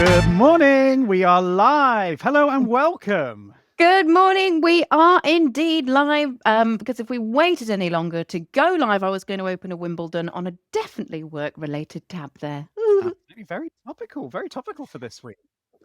Good morning. We are live. Hello and welcome. Good morning. We are indeed live. Because if we waited any longer to go live, I was going to open a Wimbledon on a definitely work-related tab there. Absolutely very topical for this week.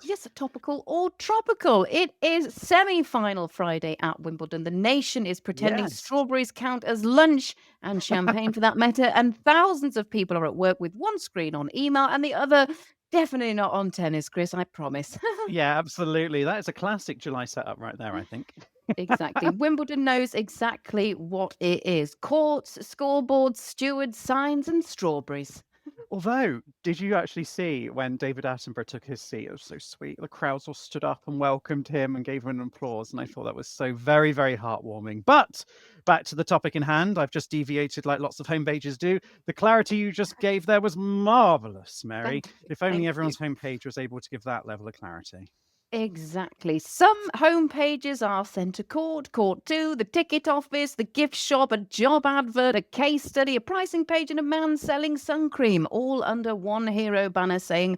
Yes, topical or tropical. It is semi-final Friday at Wimbledon. The nation is pretending Yes. strawberries count as lunch and champagne for that matter, and thousands of people are at work with one screen on email and the other definitely not on tennis, Kris, I promise. Yeah, absolutely. That is a classic July setup right there, I think. Exactly. Wimbledon knows exactly what it is. Courts, scoreboards, stewards, signs, and strawberries. Although, did you actually see when David Attenborough took his seat? It was so sweet. The crowds all stood up and welcomed him and gave him an applause. And I thought that was so very, very heartwarming. But back to the topic in hand, I've just deviated like lots of homepages do. The clarity you just gave there was marvelous, Mary. If only Thank you. everyone's homepage was able to give that level of clarity. Exactly. Some home pages are centre court, court two, the ticket office, the gift shop, a job advert, a case study, a pricing page, and a man selling sun cream, all under one hero banner saying,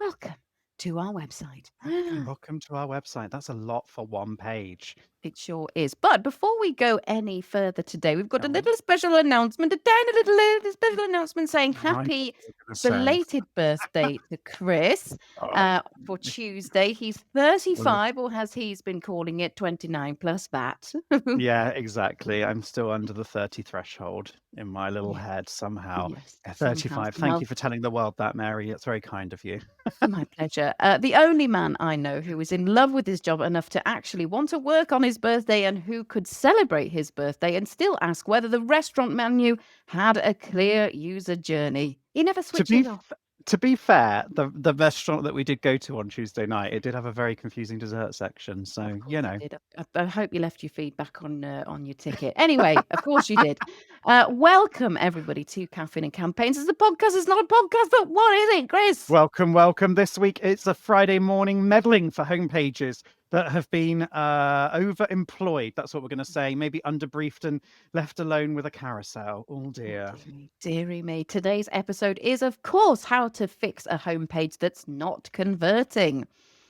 "Welcome to our website." Welcome to our website. That's a lot for one page. It sure is. But before we go any further today, we've got a Oh, little special announcement, a tiny little special announcement saying right. happy What are you gonna say? belated birthday to Kris Oh, for Tuesday. He's 35, or as he's been calling it, 29 plus that. yeah, exactly. I'm still under the 30 threshold in my little Yeah. head somehow. Yes, Yeah, somehow. 35. Thank you for telling the world that, Mary. It's very kind of you. My pleasure. The only man I know who is in love with his job enough to actually want to work on his birthday and who could celebrate his birthday and still ask whether the restaurant menu had a clear user journey. He never To be switches off. to be fair, the restaurant that we did go to on Tuesday night, it did have a very confusing dessert section. Of So, course you you know. did. I hope you left your feedback on your ticket. Anyway, of course you did. Welcome everybody to Caffeine and Campaigns. It's a podcast. It's not a podcast, but what is it, Kris? Welcome, welcome. This week it's a Friday morning meddling for homepages that have been overemployed. That's what we're going to say. Maybe underbriefed and left alone with a carousel. Oh Oh, dear. dearie me. Today's episode is, of course, how to fix a homepage that's not converting.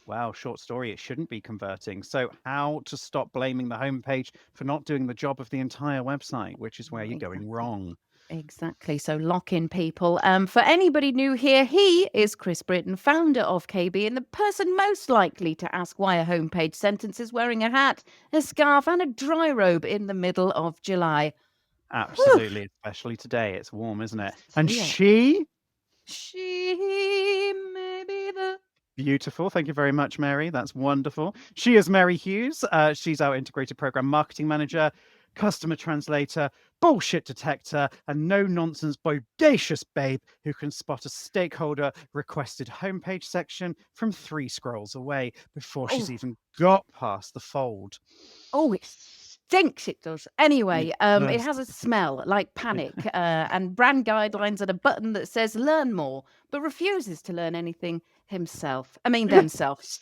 Wow, short story. It shouldn't be converting. So, how to stop blaming the homepage for not doing the job of the entire website, which is where you're going Exactly. wrong. Exactly. So lock in, people. For anybody new here, he is Kris Britton, founder of KB, and the person most likely to ask why a homepage sentence is wearing a hat, a scarf, and a dry robe in the middle of July. Whew. Absolutely, especially today. It's warm, isn't it? And Yeah. She may be the beautiful. Thank you very much, Mary. That's wonderful. She is Mary Hughes. She's our integrated program marketing manager, customer translator, bullshit detector, and no nonsense bodacious babe who can spot a stakeholder requested homepage section from 3 scrolls away before she's oh even got past the fold. oh it stinks. It does. Anyway, It it does. has a smell like panic, and brand guidelines and a button that says "Learn more," but refuses to learn anything himself. I mean themselves.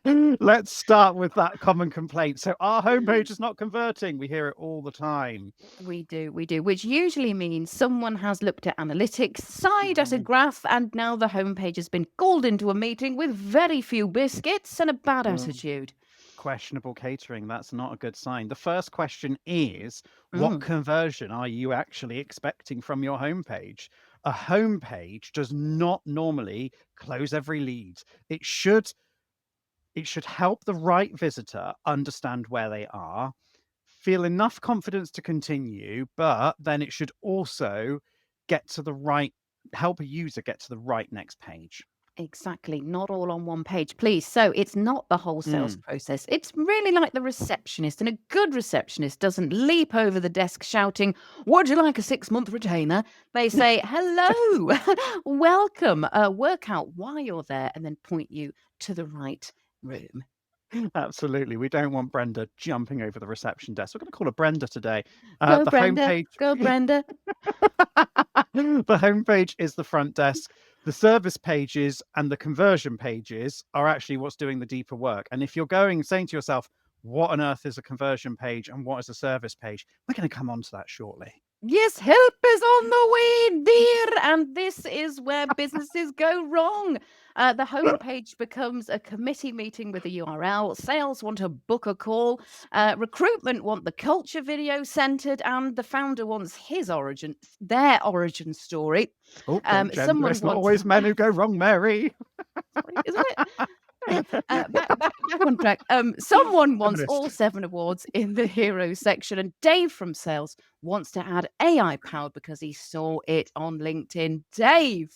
Let's start with that common complaint. So our homepage is not converting. We hear it all the time. We do, which usually means someone has looked at analytics, sighed at a Mm, graph, and now the homepage has been called into a meeting with very few biscuits and a bad mm. attitude. Questionable catering. That's not a good sign. The first question is, what Mm, conversion are you actually expecting from your homepage? A homepage does not normally close every lead. It should help the right visitor understand where they are, feel enough confidence to continue, but then it should also get to the right help a user get to the right next page. exactly. Not all on one page, please. So it's not the whole sales Mm. process. It's really like the receptionist, and a good receptionist doesn't leap over the desk shouting, "Would you like a 6-month retainer?" They say, "Hello, welcome. Work out why you're there, and then point you to the right room." Absolutely. We don't want Brenda jumping over the reception desk. We're going to call her Brenda today. Go, The Brenda. homepage Go, Brenda. the homepage is the front desk. The service pages and the conversion pages are actually what's doing the deeper work. And if you're saying to yourself, what on earth is a conversion page and what is a service page? We're going to come on to that shortly. Yes, help is on the way, dear. And this is where businesses go wrong. The homepage becomes a committee meeting with a URL. Sales want to book a call. Recruitment want the culture video centered, and the founder wants their origin story. Oh, don't gender. Someone It's not wants, always men who go wrong, Mary. sorry, isn't it? Back on track. Someone wants all Feminist. 7 awards in the heroes section, and Dave from sales wants to add AI powered because he saw it on LinkedIn. Dave,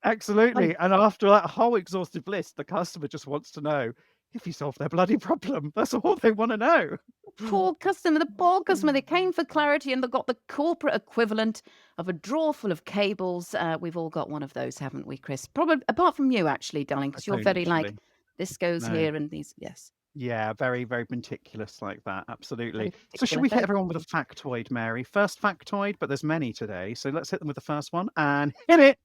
like, Absolutely. And after that whole exhaustive list, the customer just wants to know if you solve their bloody problem. That's all they want to know. the poor customer, they came for clarity and they got the corporate equivalent of a drawer full of cables. We've all got one of those, haven't we, Chris? Probably apart from you, actually, darling, I because you're don't very like, actually. this goes No. here and these, yes. Yeah, very, very meticulous like that. Absolutely. Very So should particular, we hit very everyone with a particular. factoid, Mary? First factoid, but there's many today. So let's hit them with the first one and hit it.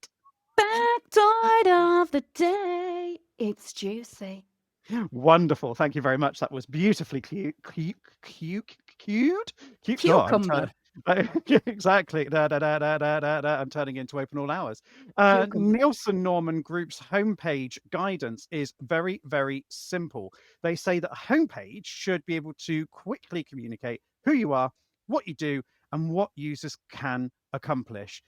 Factoid of the day. It's juicy. Wonderful. Thank you very much. That was beautifully cute. Oh, Cucumber. exactly. I'm turning into open all hours. Cucumber. Nielsen Norman Group's homepage guidance is very, very simple. They say that a homepage should be able to quickly communicate who you are, what you do, and what users can accomplish.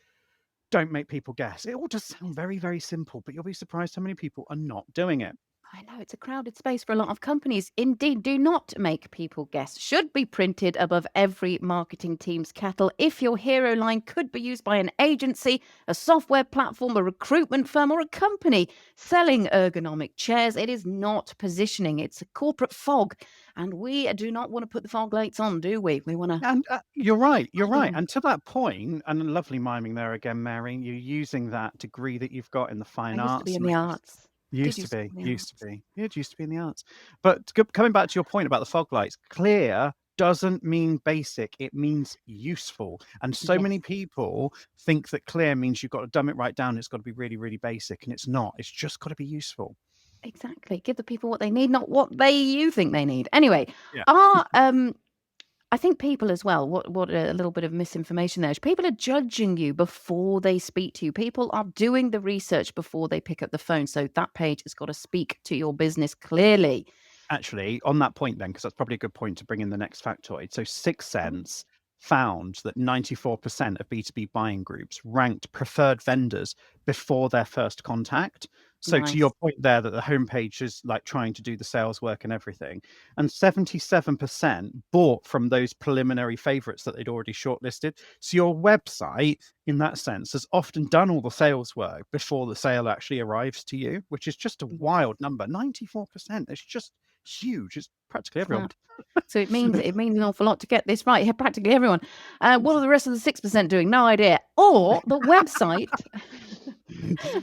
Don't make people guess. It all does sound very, very simple, but you'll be surprised how many people are not doing it. I know it's a crowded space for a lot of companies. Indeed, do not make people guess. Should be printed above every marketing team's kettle. If your hero line could be used by an agency, a software platform, a recruitment firm, or a company selling ergonomic chairs, it is not positioning. It's a corporate fog. And we do not want to put the fog lights on, do we? We want to. And you're right. And to that point, and lovely miming there again, Mary, you're using that degree that you've got in the I fine used to be arts in and the things. arts. I did Used to used to be, be in the used to arts. be. It used to be in the arts. But coming back to your point about the fog lights, clear doesn't mean basic, it means useful. And so many Yes. people think that clear means you've got to dumb it right down. It's got to be really, really basic. And it's not. It's just got to be useful. Exactly. Give the people what they need, not what you think they need. Anyway, Yeah. our I think people as well, what a little bit of misinformation there is people are judging you before they speak to you. People are doing the research before they pick up the phone. So that page has got to speak to your business clearly. Actually, on that point then, because that's probably a good point to bring in the next factoid. So Sixth Oh, Sense found that 94% of B2B buying groups ranked preferred vendors before their first contact. So to your nice. point there that the homepage is like trying to do the sales work and everything, and 77% bought from those preliminary favorites that they'd already shortlisted. So your website, in that sense, has often done all the sales work before the sale actually arrives to you, which is just a Yes. wild number. 94%. It's just huge. It's practically It's everyone. mad. So it means an awful lot to get this right. Yeah, practically everyone. What are the rest of the 6% doing? No idea. Or the website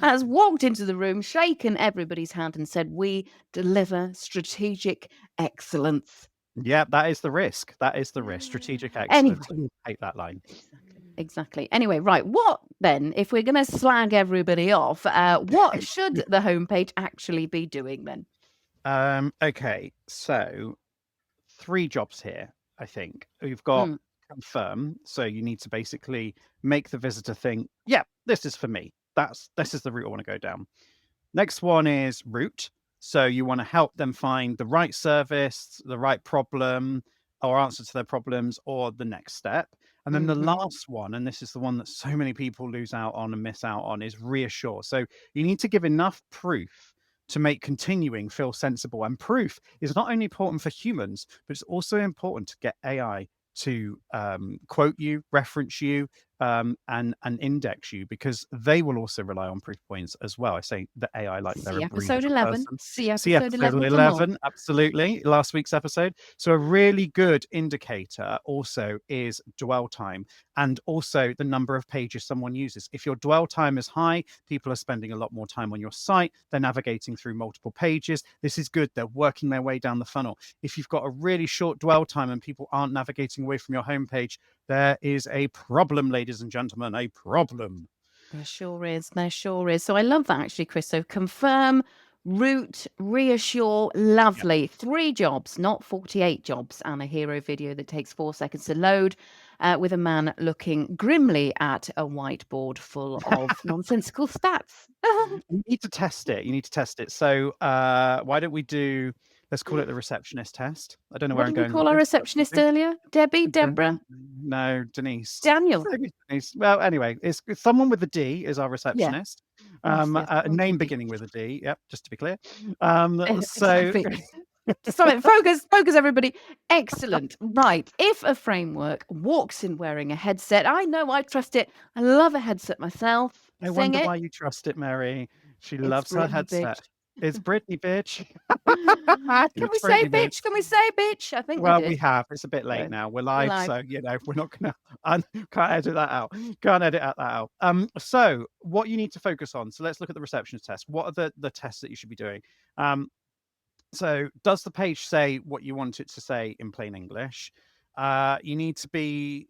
has walked into the room, shaken everybody's hand, and said, "We deliver strategic excellence." Yeah, that is the risk. That is the risk. Strategic excellence. Anyway, Ooh, hate that line. exactly. Anyway, right. What then, if we're going to slag everybody off, what should the homepage actually be doing then? Okay, so 3 jobs here, I think. You've got Mm, confirm, so you need to basically make the visitor think, "Yeah, this is for me. This is the route I wanna go down." Next one is route. So you want to help them find the right service, the right problem, or answer to their problems, or the next step. And then the mhm. last one, and this is the one that so many people lose out on and miss out on, is reassure. So you need to give enough proof to make continuing feel sensible. And proof is not only important for humans, but it's also important to get AI to quote you, reference you, and index you because they will also rely on proof points as well. I say the AI like they're See a real episode little 11. person. See See episode episode 11 for more. 11, absolutely, last week's episode. So a really good indicator also is dwell time and also the number of pages someone uses. If your dwell time is high, people are spending a lot more time on your site. They're navigating through multiple pages. This is good. They're working their way down the funnel. If you've got a really short dwell time and people aren't navigating away from your homepage, there is a problem, ladies and gentlemen, a problem. There sure is. There sure is. So I love that actually, Chris. So confirm, route, reassure, Yeah. lovely. 3 jobs, not 48 jobs, and a hero video that takes 4 seconds to load. with a man looking grimly at a whiteboard full of nonsensical stats. You need to test it. You need to test it. So, why don't we do let's call it the receptionist test. I don't know where What I'm did we going with call our this, but we'll receptionist earlier? Debbie? do Deborah? no, Denise. Daniel? Maybe Denise. Well, anyway, it's someone with a D is our Yeah. receptionist. Yes, yes. A Someone with a name D. beginning with a D. Yep, just to be clear. So Exactly. Sorry, focus, everybody. Excellent. Right. If a framework walks in wearing a headset, I know I trust it. I love a headset myself. I Sing wonder it. why you trust it, Mary. She It's loves her Britney, headset. bitch. It's Britney, bitch. Can we It's say Britney, bitch. bitch? Can we say bitch? I think we Well, we did. have. It's a bit late So, now. We're we're live, live. so we're not gonna. I can't edit that out. Can't edit that out. So what you need to focus on. So let's look at the receptionist test. What are the tests that you should be doing? So does the page say what you want it to say in plain English? You need to be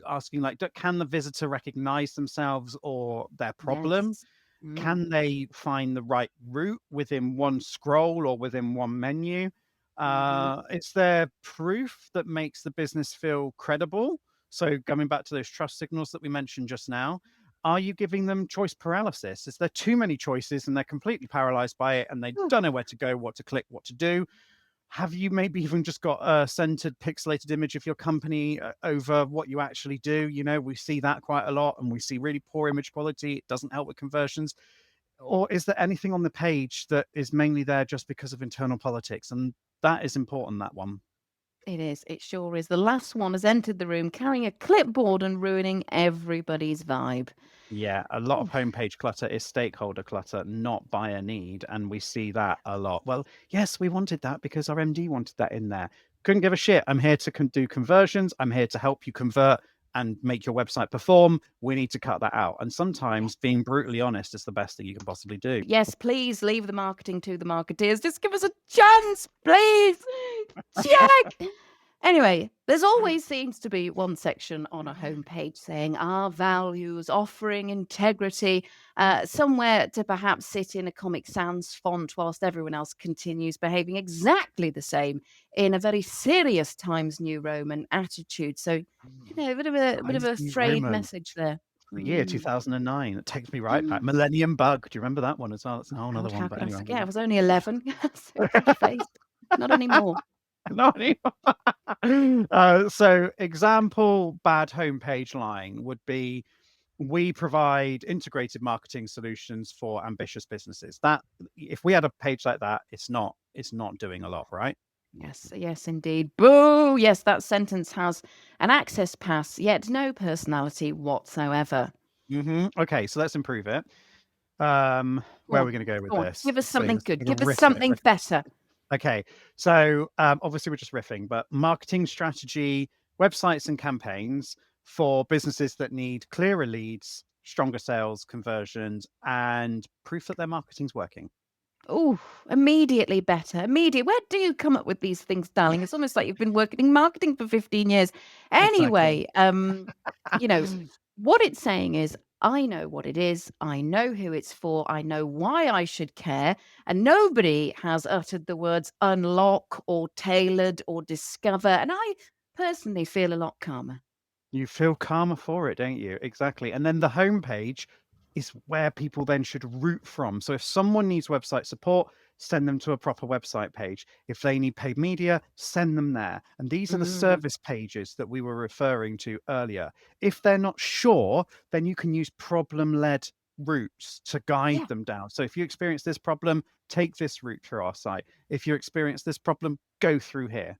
asking like, can the visitor recognize themselves or their problem? Yes. Mm. Can they find the right route within one scroll or within one menu? Mhm. Is there proof that makes the business feel credible? So going back to those trust signals that we mentioned just now, are you giving them choice paralysis? Is there too many choices and they're completely paralyzed by it and they Ooh, don't know where to go, what to click, what to do? Have you maybe even just got a centered pixelated image of your company over what you actually do? We see that quite a lot and we see really poor image quality. It doesn't help with conversions. Or is there anything on the page that is mainly there just because of internal politics? And that is important, that one. it is. It sure is. The last one has entered the room carrying a clipboard and ruining everybody's vibe. Yeah, a lot of Ooh. homepage clutter is stakeholder clutter, not buyer need, and we see that a lot. Well, yes, we wanted that because our MD wanted that in there. Couldn't give a shit. I'm here to do conversions. I'm here to help you convert and make your website perform. We need to cut that out. And sometimes being brutally honest is the best thing you can possibly do. Yes, please leave the marketing to the marketeers. Just give us a chance, please. Check. Anyway, there's always seems to be one section on a homepage saying our values, offering integrity, somewhere to perhaps sit in a Comic Sans font whilst everyone else continues behaving exactly the same in a very serious Times New Roman attitude. So, a bit of a Times New frayed Roman, message there. the year Mm. 2009. It takes me right back. Millennium Bug. Do you remember that one as well? That's a whole other God, one. how But could I anyway, forget? I was only 11. So pretty face. Not anymore. not anymore. So example bad homepage line would be we provide integrated marketing solutions for ambitious businesses. That if we had a page like that, it's not doing a lot, right? Yes, yes, indeed. Boo! Yes, that sentence has an access pass, yet no personality whatsoever. Okay, so let's improve it. Go Where are on, we going to go with go on. this? Give us something good. We're Give gonna us riff it. something better. Okay, so obviously we're just riffing, but marketing strategy, websites and campaigns for businesses that need clearer leads, stronger sales conversions, and proof that their marketing's working. Oh, immediately better. Immediate. Where do you come up with these things, darling? It's almost like you've been working in marketing for 15 years. Exactly. Anyway, you know, what it's saying is, I know what it is. I know who it's for. I know why I should care. And nobody has uttered the words unlock or tailored or discover. And I personally feel a lot calmer. You feel calmer for it, don't you? Exactly. And then the homepage is where people then should root from. So if someone needs website support, send them to a proper website page. If they need paid media, send them there. And these are the Mm, service pages that we were referring to earlier. If they're not sure, then you can use problem-led routes to guide yeah. them down. So if you experience this problem, take this route through our site. If you experience this problem, go through here.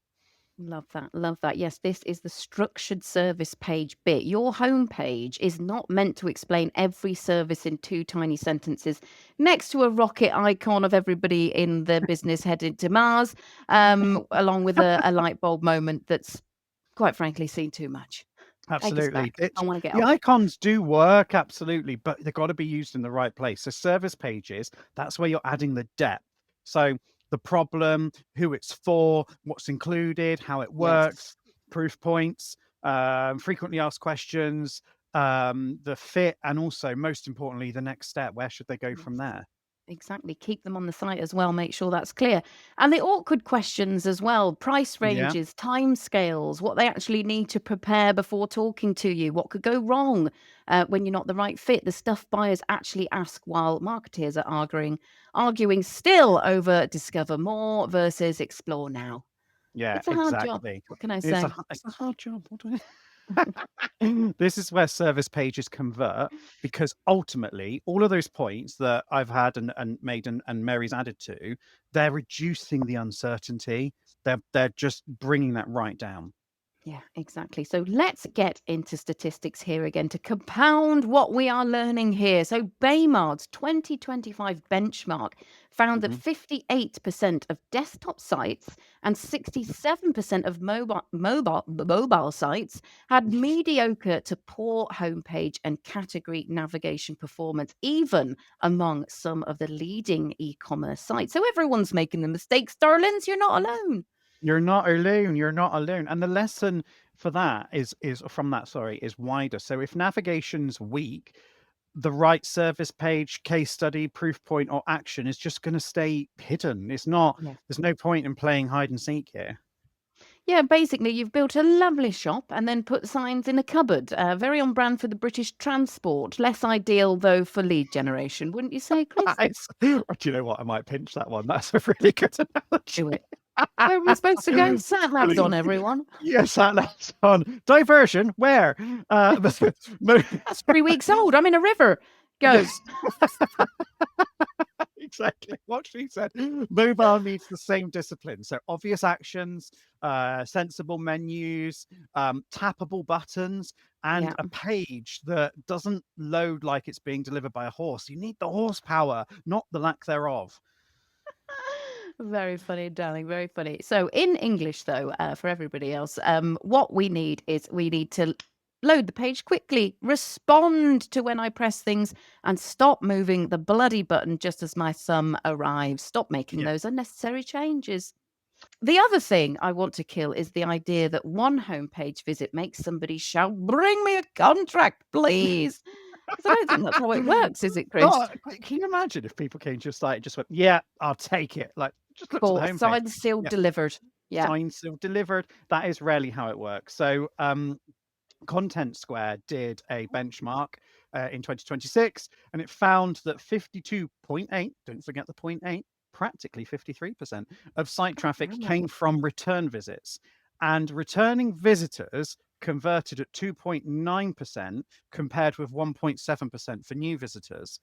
Love that. Love that. Yes, this is the structured service page bit. Your homepage is not meant to explain every service in two tiny sentences next to a rocket icon of everybody in the business headed to Mars, along with a light bulb moment that's quite frankly seen too much. Take us Absolutely. back. I want to get The off. icons do work, absolutely, but they've got to be used in the right place. So service pages, that's where you're adding the depth. So the problem, who it's for, what's included, how it Yes. works, proof points, frequently asked questions, the fit, and also most importantly, the next step. Where should they go from there? Exactly. Keep them on the site as well. Make sure that's clear. And the awkward questions as well, price Yeah. ranges, timescales, what they actually need to prepare before talking to you, what could go wrong when you're not the right fit, the stuff buyers actually ask while marketeers are arguing still over discover more versus explore now. Yeah, It's a hard job. exactly. What can I say? It's a hard job. What do This is where service pages convert, because ultimately all of those points that I've had and made and Mary's added to, they're reducing the uncertainty. They're just bringing that right down. Yeah, exactly. So let's get into statistics here again to compound what we are learning here. So Baymard's 2025 benchmark found that Mhm. 58% of desktop sites and 67% of mobile sites had mediocre to poor homepage and category navigation performance, even among some of the leading e-commerce sites. So everyone's making the mistakes, darlings. You're not alone. You're not alone. You're not alone. And the lesson for that is from that, sorry, is wider. So if navigation's weak, the right service page, case study, proof point, or action is just going to stay hidden. It's not. Yeah. There's no point in playing hide and seek here. Yeah, basically, you've built a lovely shop and then put signs in a cupboard. Very on brand for the British transport. Less ideal, though, for lead generation, wouldn't you say, Chris? Do you know what? I might pinch that one. That's a really good analogy. Do it. Where are we supposed to go? Sat navs on, Brilliant. everyone. Yes, that's on diversion. Where? Mo- That's 3 weeks old. I'm in a river. Go. yes, exactly what she said. Mobile needs the same discipline. So obvious actions, sensible menus, tappable buttons, and Yeah. a page that doesn't load like it's being delivered by a horse. You need the horsepower, not the lack thereof. Very funny, darling. Very funny. So, in English, though, for everybody else, what we need is we need to load the page quickly, respond to when I press things, and stop moving the bloody button just as my sum arrives. Stop making Yeah. those unnecessary changes. The other thing I want to kill is the idea that one homepage visit makes somebody shout, "Bring me a contract, please." Because I don't think that's how it works, is it, Chris? God, can you imagine if people came to your site and just went, "Yeah, I'll take it." Like, just look to the Or homepage. signed, sealed, Yeah, delivered. Yeah. signed, sealed, delivered. That is rarely how it works. So, Content Square did a benchmark in 2026, and it found that 52.8, don't forget the point 0.8, practically 53% of site traffic Wow. came from return visits. And returning visitors converted at 2.9% compared with 1.7% for new visitors.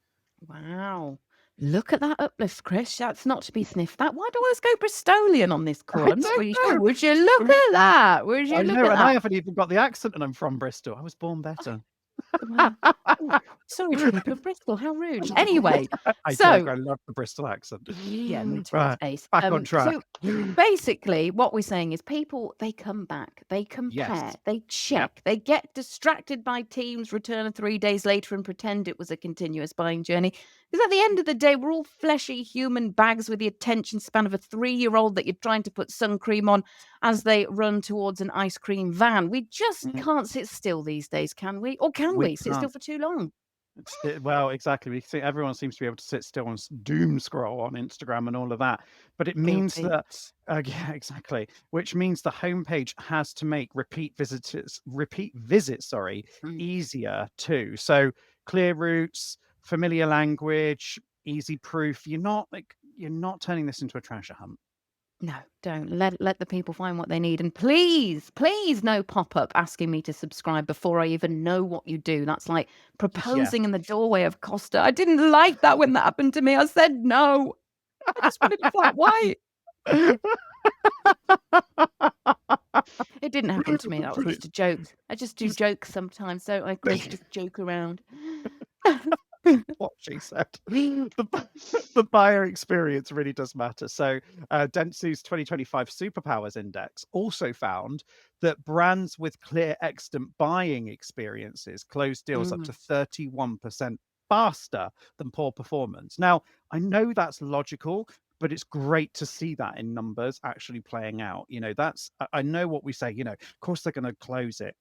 Wow. Look at that uplift, Chris. That's not to be sniffed at. Why do I always go Bristolian on this call? I I'm not don't really sure. know. Would you look at that? Would you I look know, at and I that? haven't even got the accent, and I'm from Bristol. I was born better. Well, oh, sorry to people of Bristol. How rude. Anyway, I so joke. I love the Bristol accent. yeah, me too. It's Right, ace. back on track. So basically, what we're saying is people, they come back, they compare, Yes. they Yep. check, they get distracted by Teams, return 3 days later and pretend it was a continuous buying journey. Because at the end of the day, we're all fleshy human bags with the attention span of a 3-year-old that you're trying to put sun cream on as they run towards an ice cream van. We just Mm, can't sit still these days, can we? Or can we we sit still can't. for too long? Well, exactly. We see everyone seems to be able to sit still and doom scroll on Instagram and all of that. But it means Guilty. that, yeah, exactly. Which means the homepage has to make repeat visits, sorry, Mm. easier too. So clear routes, familiar language, easy proof. You're not turning this into a treasure hunt. No, don't. Let the people find what they need. And please, please no pop-up asking me to subscribe before I even know what you do. That's like Yeah. proposing in the doorway of Costa. I didn't like that when that happened to me. I said no. I just wanted a flat white. It didn't happen to me. That was just Brilliant. a joke. I just do Just jokes sometimes, don't I, Chris? Just joke around. what she said. The buyer experience really does matter. So, Dentsu's 2025 Superpowers Index also found that brands with clear extant buying experiences close deals up to Mm, 31% faster than poor performance. Now, I know that's logical, but it's great to see that in numbers actually playing out. That's I know what we say. Of course they're going to close it.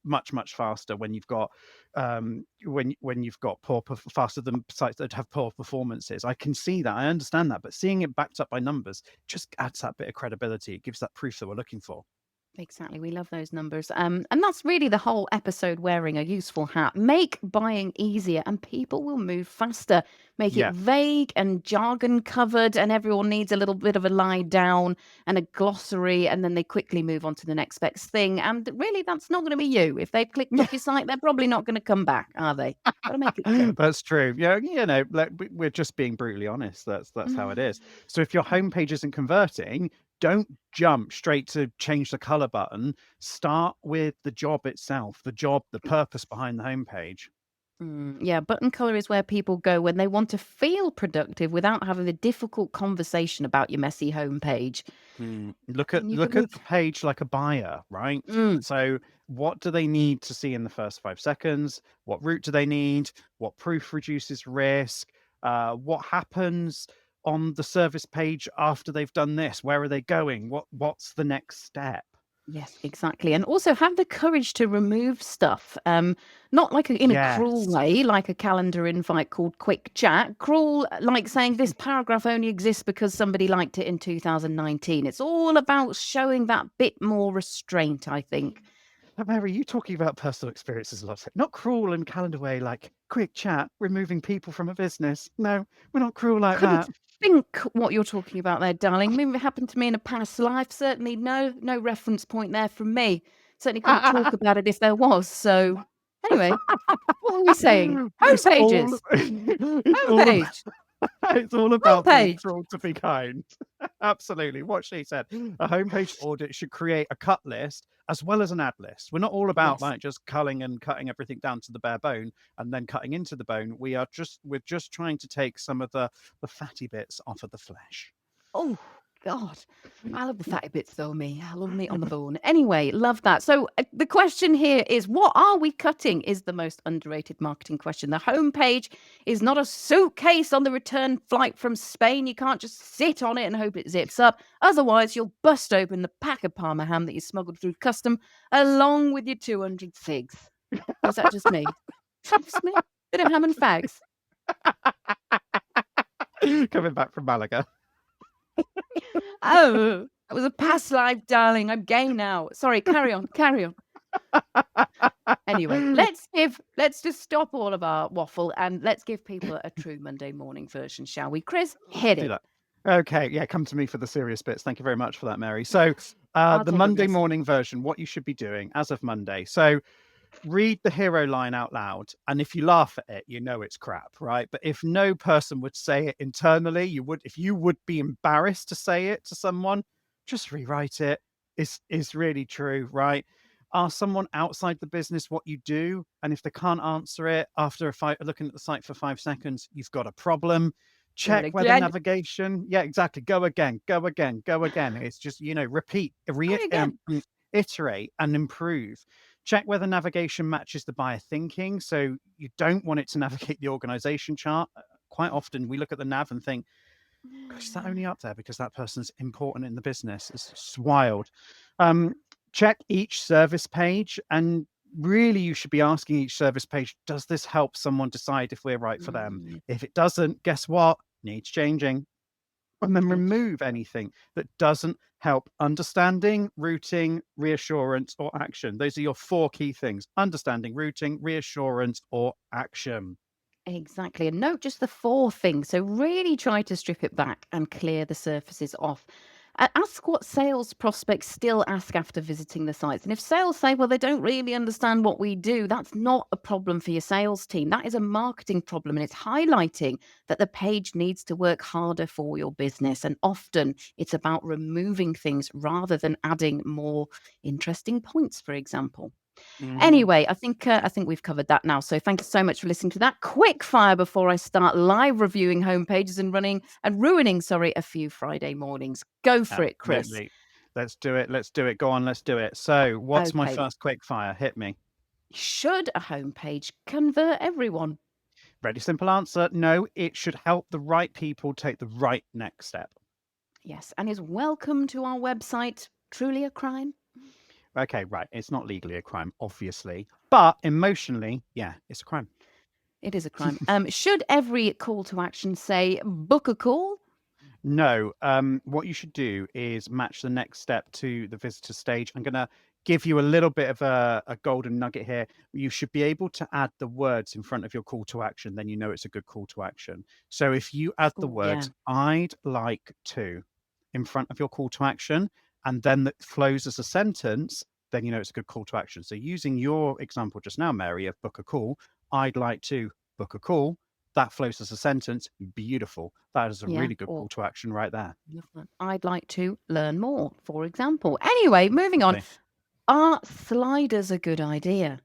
much faster when you've got when you've got faster than sites that have poor performances. I can see that, I understand that, but seeing it backed up by numbers just adds that bit of credibility. It gives that proof that we're looking for. Exactly. We love those numbers. And that's really the whole episode, wearing a useful hat. Make buying easier and people will move faster. Make it Yeah. vague and jargon covered, and everyone needs a little bit of a lie down and a glossary, and then they quickly move on to the next best thing. And really, that's not going to be you. If they've clicked off your site, they're probably not going to come back, are they? Got to make it clear. That's true. Yeah, like, we're just being brutally honest. That's how it is. So if your homepage isn't converting, don't jump straight to change the color button. Start with the job itself, the purpose behind the homepage. Yeah, button color is where people go when they want to feel productive without having a difficult conversation about your messy homepage. Look And at you could look at move. the page like a buyer, right? Mm, So what do they need to see in the first 5 seconds? What route do they need? What proof reduces risk? What happens on the service page after they've done this? Where are they going? What's the next step? yes, exactly. And also have the courage to remove stuff. Not like in a cruel Yes. way, like a calendar invite called quick chat. Cruel, like saying this paragraph only exists because somebody liked it in 2019. It's all about showing that bit more restraint, I think. But Mary, you talking about personal experiences a lot. Not cruel and calendar way, like quick chat, removing people from a business. No, we're not cruel like Couldn't that. think what you're talking about there, darling. Maybe it happened to me in a past life. Certainly no reference point there from me. Certainly couldn't talk about it if there was. So anyway, what were we saying? Home It's all pages. it's all about Homepage. it's all about being Homepage. cruel to be kind. Absolutely. What she said. A homepage audit should create a cut list as well as an ad list. We're not all about Yes. like just culling and cutting everything down to the bare bone and then cutting into the bone. We're just trying to take some of the fatty bits off of the flesh. Oh, God. I love the fatty bits though, me. I love meat on the bone. Anyway, love that. So the question here is, what are we cutting is the most underrated marketing question. The homepage is not a suitcase on the return flight from Spain. You can't just sit on it and hope it zips up. Otherwise, you'll bust open the pack of Parma ham that you smuggled through custom along with your 200 figs. Or is that just me? Just me? Bit of ham and fags. Coming back from Malaga. Oh, that was a past life, darling. I'm gay now. Sorry, carry on, carry on. Anyway, let's just stop all of our waffle and let's give people a true Monday morning version, shall we? Chris, hit Do it. that. Okay, yeah, come to me for the serious bits. Thank you very much for that, Mary. So, I'll the take a Monday risk. morning version, what you should be doing as of Monday. So, read the hero line out loud, and if you laugh at it, you know it's crap, right? But if no person would say it internally, if you would be embarrassed to say it to someone, just rewrite it. Is really true, right? Ask someone outside the business what you do, and if they can't answer it after looking at the site for 5 seconds, you've got a problem. Do it Check whether again. navigation, yeah, exactly. Go again, go again, go again. It's just, repeat, Do it again. iterate and improve. Check whether navigation matches the buyer thinking. So you don't want it to navigate the organization chart. Quite often we look at the nav and think, gosh, is that only up there because that person's important in the business? It's wild. Check each service page, and really you should be asking each service page, does this help someone decide if we're right for them? Mm, If it doesn't, guess what? Needs changing. And then ex- remove anything that doesn't help understanding, routing, reassurance, or action. Those are your 4 key things: understanding, routing, reassurance, or action. Exactly. And note just the 4 things. So really try to strip it back and clear the surfaces off. Ask what sales prospects still ask after visiting the sites. And if sales say, well, they don't really understand what we do, that's not a problem for your sales team. That is a marketing problem. And it's highlighting that the page needs to work harder for your business. And often it's about removing things rather than adding more interesting points, for example. Mhm. Anyway, I think we've covered that now. So thank you so much for listening to that quick fire before I start live reviewing homepages and ruining, sorry, a few Friday mornings. Go for it, Chris. Absolutely. Let's do it. Let's do it. Go on, let's do it. So, what's my Okay. first quick fire? Hit me. Should a homepage convert everyone? Very simple answer. No, it should help the right people take the right next step. Yes. And is welcome to our website truly a crime? Okay, right. It's not legally a crime, obviously, but emotionally, yeah, it's a crime. It is a crime. Should every call to action say book a call? No, what you should do is match the next step to the visitor stage. I'm going to give you a little bit of a golden nugget here. You should be able to add the words in front of your call to action, then you know it's a good call to action. So if you add the Oh, yeah. words, I'd like to, in front of your call to action, and then that flows as a sentence, then you know it's a good call to action. So using your example just now, Mary, of book a call, I'd like to book a call. That flows as a sentence. Beautiful. That is a Yeah. really good Or call to action right there. love that. I'd like to learn more, for example. Anyway, moving on. Lovely. Are sliders a good idea?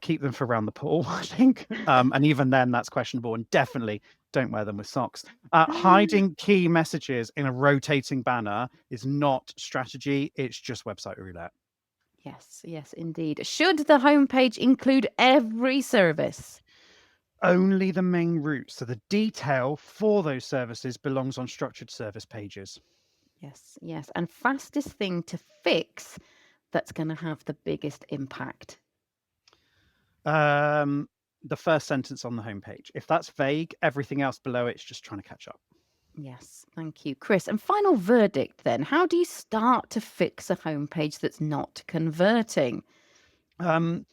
Keep them for around the pool, I think. And even then, that's questionable. And definitely don't wear them with socks. Hiding key messages in a rotating banner is not strategy. It's just website roulette. Yes, yes, indeed. Should the homepage include every service? Only the main routes. So the detail for those services belongs on structured service pages. Yes, yes. And fastest thing to fix that's going to have the biggest impact? The first sentence on the homepage. If that's vague, everything else below it's just trying to catch up. Yes, thank you, Kris. And final verdict then. How do you start to fix a homepage that's not converting? Um,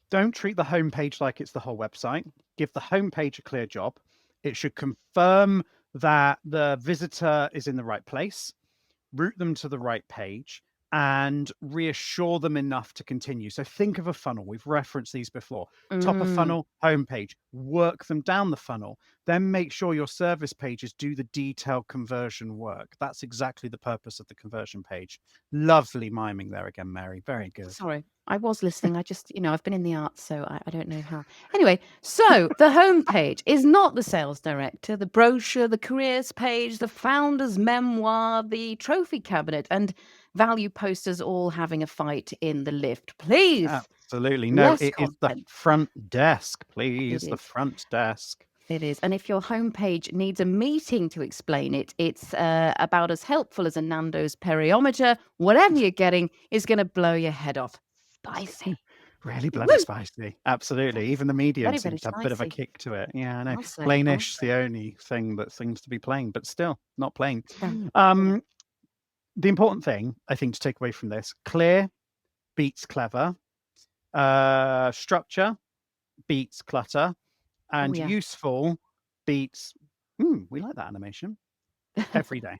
don't treat the homepage like it's the whole website. Give the homepage a clear job. It should confirm that the visitor is in the right place, route them to the right page, and reassure them enough to continue. So think of a funnel. We've referenced these before. Top of Mm, funnel, homepage, work them down the funnel. Then make sure your service pages do the detailed conversion work. That's exactly the purpose of the conversion page. Lovely miming there again, Mary. Very good. sorry, I was listening. I just, I've been in the arts, so I don't know how. Anyway, so the homepage is not the sales director, the brochure, the careers page, the founder's memoir, the trophy cabinet, and value posters all having a fight in the lift. Please, Absolutely. No, less it is the content. front desk, It please. The is. front desk. It is. And if your homepage needs a meeting to explain it, it's about as helpful as a Nando's periometer. Whatever you're getting is going to blow your head off. Spicy. Really bloody Woo! spicy. Absolutely. Even the medium Very, very seems to have a bit of a spicy. kick to it. Yeah, I know. I'll say. I'll Plainish, say. the only thing that seems to be plain, but still not plain. Yeah. Yeah. Um, the important thing, I think, to take away from this, clear beats clever. Structure beats clutter. Oh, And yeah. useful beats, we like that animation. Every day.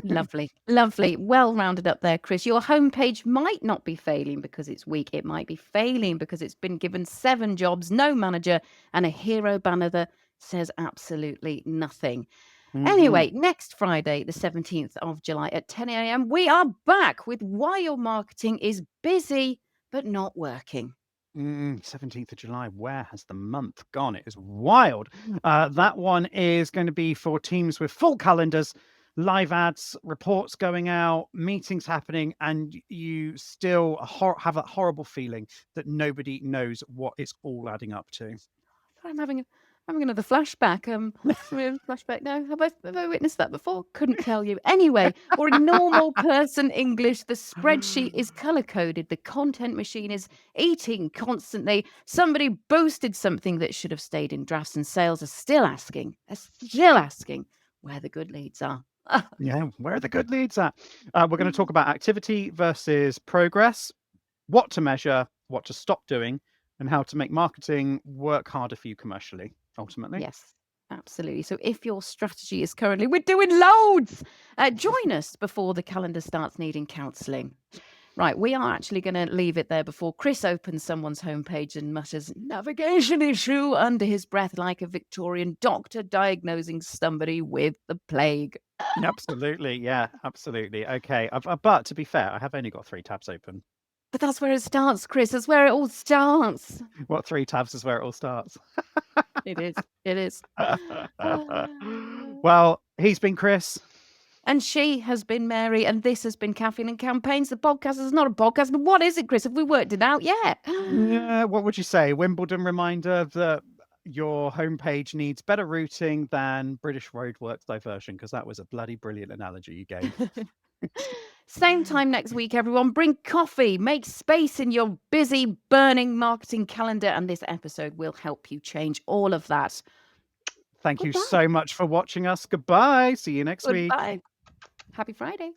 Lovely. Lovely. Well rounded up there, Kris. Your homepage might not be failing because it's weak. It might be failing because it's been given 7 jobs, no manager, and a hero banner that says absolutely nothing. Mhm. Anyway, next Friday, the 17th of July at 10 a.m., we are back with why your marketing is busy but not working. 17th of July. Where has the month gone? It is wild. That one is going to be for teams with full calendars, live ads, reports going out, meetings happening, and you still have that horrible feeling that nobody knows what it's all adding up to. I'm having another flashback. Flashback. No, have I witnessed that before? Couldn't tell you. Anyway, or in normal person English, the spreadsheet is color coded. The content machine is eating constantly. Somebody boosted something that should have stayed in drafts, and sales are still asking where the good leads are. Yeah, where are the good leads at? We're going to talk about activity versus progress, what to measure, what to stop doing, and how to make marketing work harder for you commercially, ultimately. Yes, absolutely. So if your strategy is currently, we're doing loads. Join us before the calendar starts needing counselling. Right, we are actually going to leave it there before Kris opens someone's homepage and mutters navigation issue under his breath like a Victorian doctor diagnosing somebody with the plague. Absolutely. Yeah, absolutely. Okay. But to be fair, I have only got 3 tabs open. But that's where it starts, Kris. That's where it all starts. What 3 tabs is where it all starts? It is. It is. Ah. Well, he's been Kris. And she has been Mary, and this has been Caffeine and Campaigns. The podcast is not a podcast, but what is it, Kris? Have we worked it out yet? Yeah, what would you say? Wimbledon reminder that your homepage needs better routing than British roadworks diversion, because that was a bloody brilliant analogy you gave. Same time next week, everyone. Bring coffee, make space in your busy, burning marketing calendar, and this episode will help you change all of that. Thank you Goodbye. so much for watching us. Goodbye. See you next week. Goodbye. Happy Friday.